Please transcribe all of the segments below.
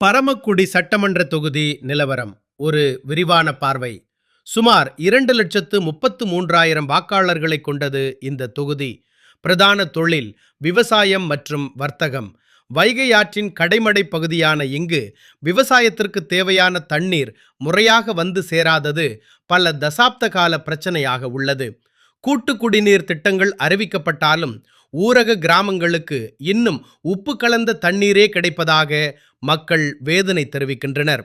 பரமக்குடி சட்டமன்ற தொகுதி நிலவரம் ஒரு விரிவான பார்வை. சுமார் 2,33,000 வாக்காளர்களை கொண்டது இந்த தொகுதி. பிரதான தொழில் விவசாயம் மற்றும் வர்த்தகம். வைகை ஆற்றின் கடைமடை பகுதியான இங்கு விவசாயத்திற்கு தேவையான தண்ணீர் முறையாக வந்து சேராதது பல தசாப்த கால பிரச்சனையாக உள்ளது. கூட்டு குடிநீர் திட்டங்கள் அறிவிக்கப்பட்டாலும் ஊரக கிராமங்களுக்கு இன்னும் உப்பு கலந்த தண்ணீரே கிடைப்பதாக மக்கள் வேதனை தெரிவிக்கின்றனர்.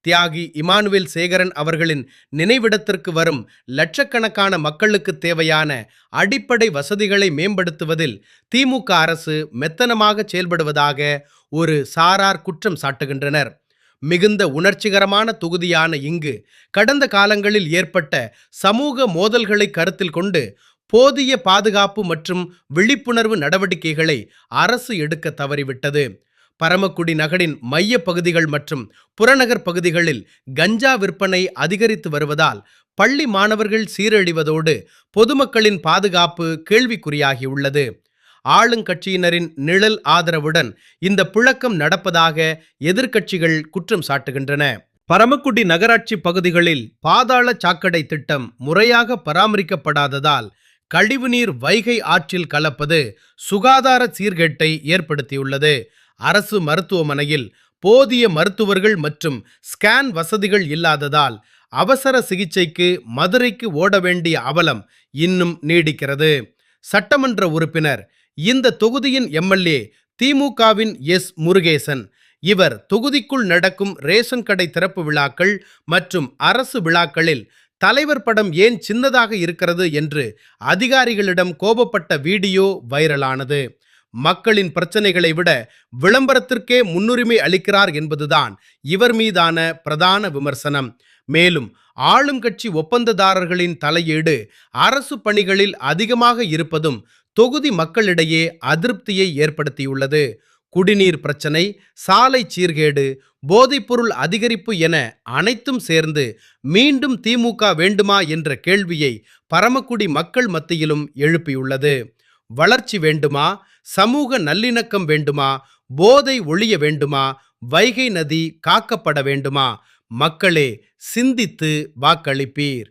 தியாகி இமானுவேல் சேகரன் அவர்களின் நினைவிடத்திற்கு வரும் லட்சக்கணக்கான மக்களுக்கு தேவையான அடிப்படை வசதிகளை மேம்படுத்துவதில் திமுக அரசு மெத்தனமாக செயல்படுவதாக ஒரு சாரார் குற்றம் சாட்டுகின்றனர். மிகுந்த உணர்ச்சிகரமான தொகுதியான இங்கு கடந்த காலங்களில் ஏற்பட்ட சமூக மோதல்களை கருத்தில் கொண்டு போதிய பாதுகாப்பு மற்றும் விழிப்புணர்வு நடவடிக்கைகளை அரசு எடுக்க தவறிவிட்டது. பரமக்குடி நகரின் மைய பகுதிகள் மற்றும் புறநகர் பகுதிகளில் கஞ்சா விற்பனை அதிகரித்து வருவதால் பள்ளி மாணவர்கள் சீரழிவதோடு பொதுமக்களின் பாதுகாப்பு கேள்விக்குறியாகியுள்ளது. ஆளுங்கட்சியினரின் நிழல் ஆதரவுடன் இந்த புழக்கம் நடப்பதாக எதிர்க்கட்சிகள் குற்றம் சாட்டுகின்றன. பரமக்குடி நகராட்சி பகுதிகளில் பாதாள சாக்கடை திட்டம் முறையாக பராமரிக்கப்படாததால் கழிவுநீர் வைகை ஆற்றில் கலப்பது சுகாதார சீர்கேட்டை ஏற்படுத்தியுள்ளது. அரசு மருத்துவமனையில் போதிய மருத்துவர்கள் மற்றும் ஸ்கேன் வசதிகள் இல்லாததால் அவசர சிகிச்சைக்கு மதுரைக்கு ஓட வேண்டிய அவலம் இன்னும் நீடிக்கிறது. சட்டமன்ற உறுப்பினர், இந்த தொகுதியின் எம்எல்ஏ திமுகவின் எஸ். முருகேசன். இவர் தொகுதிக்குள் நடக்கும் ரேஷன் கடை திறப்பு விழாக்கள் மற்றும் அரசு விழாக்களில் தலைவர் படம் ஏன் சின்னதாக இருக்கிறது என்று அதிகாரிகளிடம் கோபப்பட்ட வீடியோ வைரலானது. மக்களின் பிரச்சனைகளை விட விளம்பரத்திற்கே முன்னுரிமை அளிக்கிறார் என்பதுதான் இவர் மீதான பிரதான விமர்சனம். மேலும் ஆளும் கட்சி ஒப்பந்ததாரர்களின் தலையீடு அரசு பணிகளில் அதிகமாக இருப்பதும் தொகுதி மக்களிடையே அதிருப்தியை ஏற்படுத்தியுள்ளது. குடிநீர் பிரச்சனை, சாலை சீர்கேடு, போதைப்பொருள் அதிகரிப்பு என அனைத்தும் சேர்ந்து மீண்டும் திமுக வேண்டுமா என்ற கேள்வியை பரமக்குடி மக்கள் மத்தியிலும் எழுப்பியுள்ளது. வளர்ச்சி வேண்டுமா, சமூக நல்லிணக்கம் வேண்டுமா, போதை ஒழிய வேண்டுமா, வைகை நதி காக்கப்பட வேண்டுமா? மக்களே, சிந்தித்து வாக்களிப்பீர்.